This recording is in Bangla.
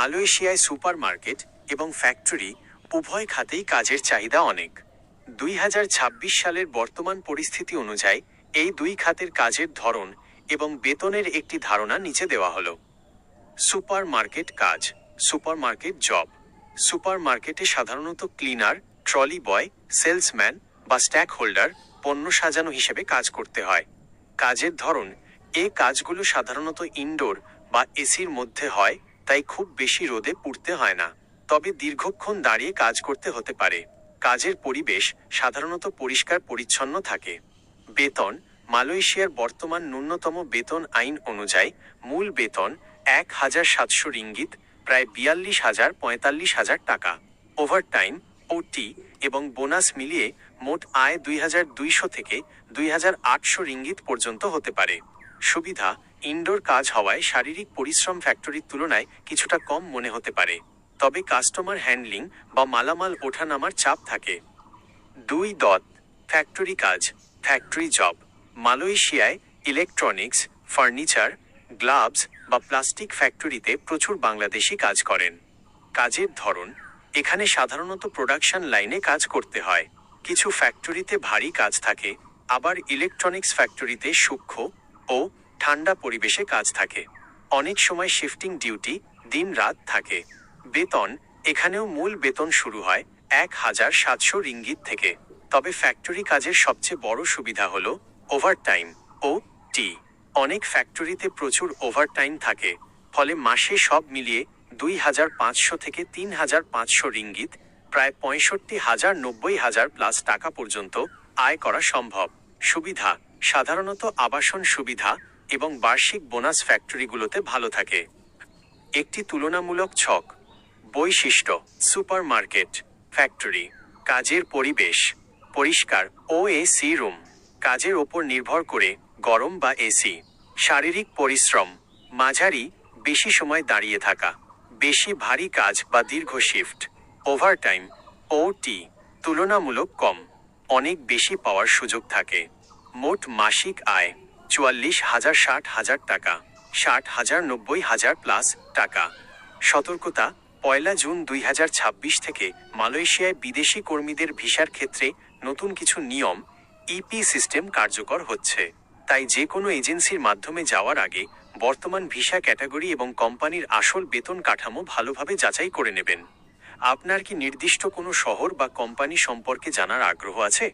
মালয়েশিয়ায় সুপারমার্কেট এবং ফ্যাক্টরি উভয় খাতেই কাজের চাহিদা অনেক। 2026 সালের বর্তমান পরিস্থিতি অনুযায়ী এই দুই খাতের কাজের ধরন এবং বেতনের একটি ধারণা নিচে দেওয়া হলো। সুপারমার্কেট কাজ। Supermarket job. সুপারমার্কেটে সাধারণত ক্লিনার, ট্রলি বয়, সেলসম্যান বা স্ট্যাক হোল্ডার পণ্য সাজানো হিসেবে কাজ করতে হয়। কাজের ধরন। এই কাজগুলো সাধারণত ইনডোর বা এসির মধ্যে হয়, তাই খুব বেশি রোদে পুড়তে হয় না, তবে দীর্ঘক্ষণ দাঁড়িয়ে কাজ করতে হতে পারে। কাজের পরিবেশ সাধারণত পরিষ্কার পরিচ্ছন্ন থাকে। বেতন। মালয়েশিয়ার বর্তমান ন্যূনতম বেতন আইন অনুযায়ী মূল বেতন 1,700 রিঙ্গিত, প্রায় 42,000-45,000 টাকা। ওভারটাইম, ওটি এবং বোনাস মিলিয়ে মোট আয় 2,200 থেকে 2,800 রিঙ্গিত পর্যন্ত হতে পারে। সুবিধা। ইনডোর কাজ হওয়ায় শারীরিক পরিশ্রম ফ্যাক্টরির তুলনায় কিছুটা কম মনে হতে পারে, তবে কাস্টমার হ্যান্ডলিং বা মালামাল ওঠানামার চাপ থাকে। 2. ফ্যাক্টরি কাজ। Factory job. মালয়েশিয়ায় ইলেকট্রনিক্স, ফার্নিচার, গ্লাভস বা প্লাস্টিক ফ্যাক্টরিতে প্রচুর বাংলাদেশি কাজ করেন। কাজের ধরন। এখানে সাধারণত প্রোডাকশন লাইনে কাজ করতে হয়। কিছু ফ্যাক্টরিতে ভারী কাজ থাকে, আবার ইলেকট্রনিক্স ফ্যাক্টরিতে সূক্ষ্ম ও ঠান্ডা পরিবেশে কাজ থাকে। অনেক সময় শিফটিং ডিউটি দিন রাত থাকে। বেতন। এখানেও মূল বেতন শুরু হয় 1,700 রিঙ্গিত থেকে, তবে ফ্যাক্টরি কাজের সবচেয়ে বড় সুবিধা হলো ওভারটাইম ও টি। অনেক ফ্যাক্টরিতে প্রচুর ওভারটাইম থাকে, ফলে মাসে সব মিলিয়ে 2,500 থেকে 3,500 রিঙ্গিত, প্রায় 65,000-90,000 প্লাস টাকা পর্যন্ত আয় করা সম্ভব। সুবিধা। সাধারণত আবাসন সুবিধা এবং বার্ষিক বোনাস ফ্যাক্টরিগুলোতে ভালো থাকে। একটি তুলনামূলক ছক। বৈশিষ্ট্য। Supermarket, factory. কাজের পরিবেশ পরিষ্কার ও এসি রুম। কাজের ওপর নির্ভর করে গরম বা এসি। শারীরিক পরিশ্রম মাঝারি, বেশি সময় দাঁড়িয়ে থাকা, বেশি ভারী কাজ বা দীর্ঘ শিফট। ওভারটাইম ও টি তুলনামূলক কম, অনেক বেশি পাওয়ার সুযোগ থাকে। মোট মাসিক আয় 44,000-60,000 টাকা, 60,000-90,000 প্লাস টাকা। সতর্কতা। 1 জুন 2026 থেকে মালয়েশিয়ায় বিদেশি কর্মীদের ভিসার ক্ষেত্রে নতুন কিছু নিয়ম ইপি সিস্টেম কার্যকর হচ্ছে, তাই যে কোনো এজেন্সির মাধ্যমে যাওয়ার আগে বর্তমান ভিসা ক্যাটাগরি এবং কোম্পানির আসল বেতন কাঠামো ভালোভাবে যাচাই করে নেবেন। আপনার কি নির্দিষ্ট কোনো শহর বা কোম্পানি সম্পর্কে জানার আগ্রহ আছে?